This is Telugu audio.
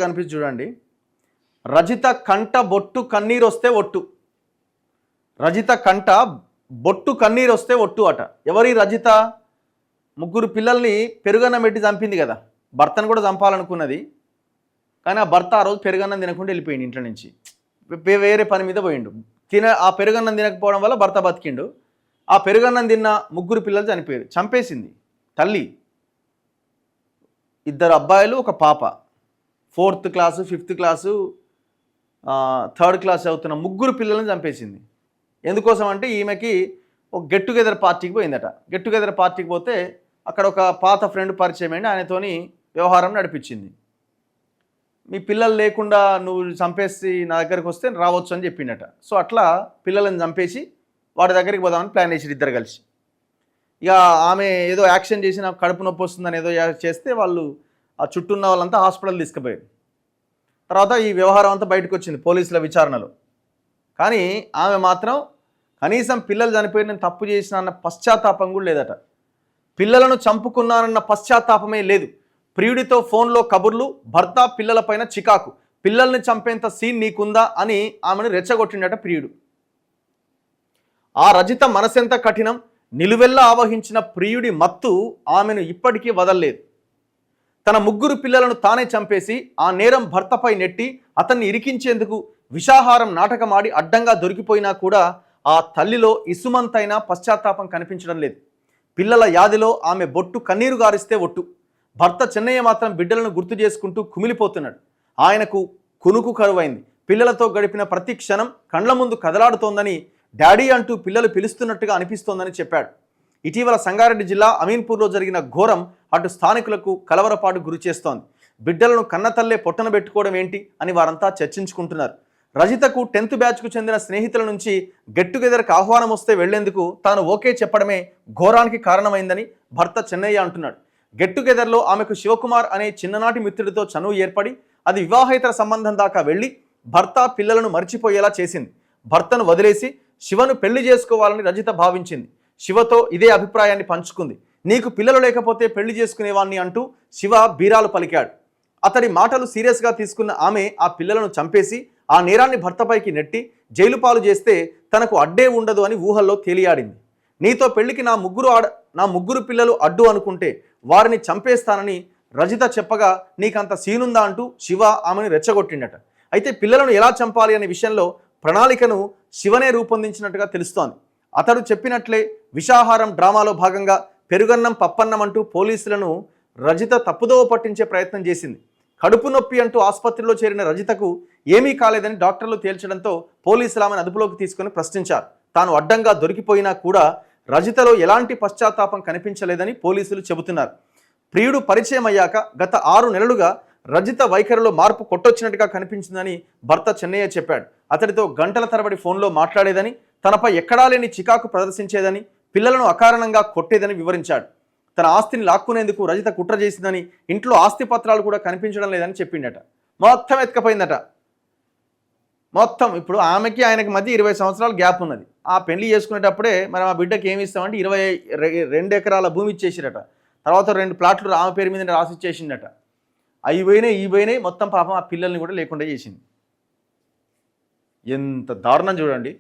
కనిపించి చూడండి. రజిత కంట బొట్టు కన్నీరు వస్తే ఒట్టు. రజిత కంట బొట్టు కన్నీరు వస్తే ఒట్టు అట. ఎవరి రజిత? 3 పిల్లల్ని పెరుగన్నం పెట్టి చంపింది కదా, భర్తను కూడా చంపాలనుకున్నది. కానీ ఆ భర్త ఆ రోజు పెరుగన్నం తినకుండా వెళ్ళిపోయింది ఇంట్లో నుంచి, వేరే పని మీద పోయిండు. ఆ పెరుగన్నం తినకపోవడం వల్ల భర్త బతికిండు. ఆ పెరుగన్నం తిన్న 3 పిల్లలు చనిపోయారు. చంపేసింది తల్లి. 2 అబ్బాయిలు, ఒక పాప. 4th class, 5th class, 3rd class చదువుతున్న 3 పిల్లలను చంపేసింది. ఎందుకోసం అంటే ఈమెకి ఒక గెట్ టుగెదర్ పార్టీకి పోయిందట. గెట్ టుగెదర్ పార్టీకి పోతే అక్కడ ఒక పాత ఫ్రెండ్ పరిచయం అయింది, ఆయనతోని వ్యవహారం నడిపించింది. మీ పిల్లలు లేకుండా నువ్వు చంపేసి నా దగ్గరికి వస్తే రావచ్చు అని చెప్పిండట. సో అట్లా పిల్లలను చంపేసి వాడి దగ్గరికి పోదామని ప్లాన్ చేసి 2 కలిసి. ఇక ఆమె ఏదో యాక్షన్ చేసి నాకు కడుపు నొప్పి వస్తుందని ఏదో చేస్తే వాళ్ళు ఆ చుట్టూ ఉన్న వాళ్ళంతా హాస్పిటల్ తీసుకుపోయారు. తర్వాత ఈ వ్యవహారం అంతా బయటకు వచ్చింది పోలీసుల విచారణలో. కానీ ఆమె మాత్రం కనీసం పిల్లలు చనిపోయి నేను తప్పు చేసిన అన్న పశ్చాత్తాపం కూడా లేదట. పిల్లలను చంపుకున్నానన్న పశ్చాత్తాపమే లేదు. ప్రియుడితో ఫోన్లో కబుర్లు, భర్త పిల్లలపైన చికాకు, పిల్లల్ని చంపేంత సీన్ నీకుందా అని ఆమెను రెచ్చగొట్టిండట ప్రియుడు. ఆ రజిత మనసెంత కఠినం, నిలువెల్లా ఆవహించిన ప్రియుడి మత్తు ఆమెను ఇప్పటికీ వదల్లేదు. తన 3 పిల్లలను తానే చంపేసి ఆ నేరం భర్తపై నెట్టి అతన్ని ఇరికించేందుకు విషాహారం నాటకమాడి అడ్డంగా దొరికిపోయినా కూడా ఆ తల్లిలో ఇసుమంతైనా పశ్చాత్తాపం కనిపించడం లేదు. పిల్లల యాదిలో ఆమె బొట్టు కన్నీరు గారిస్తే ఒట్టు. భర్త చెన్నయ్య మాత్రం బిడ్డలను గుర్తు చేసుకుంటూ కుమిలిపోతున్నాడు. ఆయనకు కునుకు కరువైంది. పిల్లలతో గడిపిన ప్రతి క్షణం కండ్ల ముందు కదలాడుతోందని, డాడీ అంటూ పిల్లలు పిలుస్తున్నట్టుగా అనిపిస్తోందని చెప్పాడు. ఇటీవల సంగారెడ్డి జిల్లా అమీన్పూర్లో జరిగిన ఘోరం అటు స్థానికులకు కలవరపాటు గురి చేస్తోంది. బిడ్డలను కన్నతల్లే పొట్టన పెట్టుకోవడం ఏంటి అని వారంతా చర్చించుకుంటున్నారు. రజితకు 10th బ్యాచ్కు చెందిన స్నేహితుల నుంచి గెట్ టుగెదర్కి ఆహ్వానం వస్తే వెళ్లేందుకు తాను ఓకే చెప్పడమే ఘోరానికి కారణమైందని భర్త చెన్నయ్య అంటున్నాడు. గెట్ టుగెదర్లో ఆమెకు శివకుమార్ అనే చిన్ననాటి మిత్రుడితో చనువు ఏర్పడి అది వివాహేతర సంబంధం దాకా వెళ్ళి భర్త పిల్లలను మర్చిపోయేలా చేసింది. భర్తను వదిలేసి శివను పెళ్లి చేసుకోవాలని రజిత భావించింది. శివతో ఇదే అభిప్రాయాన్ని పంచుకుంది. నీకు పిల్లలు లేకపోతే పెళ్లి చేసుకునేవాణ్ణి అంటూ శివ బీరాలు పలికాడు. అతడి మాటలు సీరియస్గా తీసుకున్న ఆమె ఆ పిల్లలను చంపేసి ఆ నేరాన్ని భర్తపైకి నెట్టి జైలు పాలు చేస్తే తనకు అడ్డే ఉండదు అని ఊహల్లో తేలియాడింది. నీతో పెళ్లికి నా 3 పిల్లలు అడ్డు అనుకుంటే వారిని చంపేస్తానని రజిత చెప్పగా నీకంత సీనుందా అంటూ శివ ఆమెను రెచ్చగొట్టిండట. అయితే పిల్లలను ఎలా చంపాలి అనే విషయంలో ప్రణాళికను శివనే రూపొందించినట్టుగా తెలుస్తోంది. అతడు చెప్పినట్లే విషాహారం డ్రామాలో భాగంగా పెరుగన్నం పప్పన్నం అంటూ పోలీసులను రజిత తప్పుదోవ పట్టించే ప్రయత్నం చేసింది. కడుపు నొప్పి అంటూ ఆసుపత్రిలో చేరిన రజితకు ఏమీ కాలేదని డాక్టర్లు తేల్చడంతో పోలీసులు ఆమెను అదుపులోకి తీసుకుని ప్రశ్నించారు. తాను అడ్డంగా దొరికిపోయినా కూడా రజితలో ఎలాంటి పశ్చాత్తాపం కనిపించలేదని పోలీసులు చెబుతున్నారు. ప్రియుడు పరిచయం అయ్యాక గత 6 నెలలుగా రజిత వైఖరిలో మార్పు కొట్టొచ్చినట్టుగా కనిపించిందని భర్త చెన్నయ్య చెప్పాడు. అతడితో గంటల తరబడి ఫోన్లో మాట్లాడేదని, తనపై ఎక్కడా లేని చికాకు ప్రదర్శించేదని, పిల్లలను అకారణంగా కొట్టేదని వివరించాడు. తన ఆస్తిని లాక్కునేందుకు రజిత కుట్ర చేసిందని, ఇంట్లో ఆస్తి పత్రాలు కూడా కనిపించడం లేదని చెప్పిండట. మొత్తం ఎత్తుకపోయిందట. మొత్తం ఇప్పుడు ఆమెకి ఆయనకి మధ్య 20 సంవత్సరాల గ్యాప్ ఉన్నది. ఆ పెళ్లి చేసుకునేటప్పుడే మరి ఆ బిడ్డకి ఏమి ఇస్తామంటే 22 ఎకరాల భూమి ఇచ్చేసిరట. తర్వాత 2 ప్లాట్లు ఆమె పేరు మీద రాసి ఇచ్చేసిండట. అవి పోయినాయి, ఈ పోయినాయి, మొత్తం పాపం ఆ పిల్లల్ని కూడా లేకుండా చేసింది. ఎంత దారుణం చూడండి.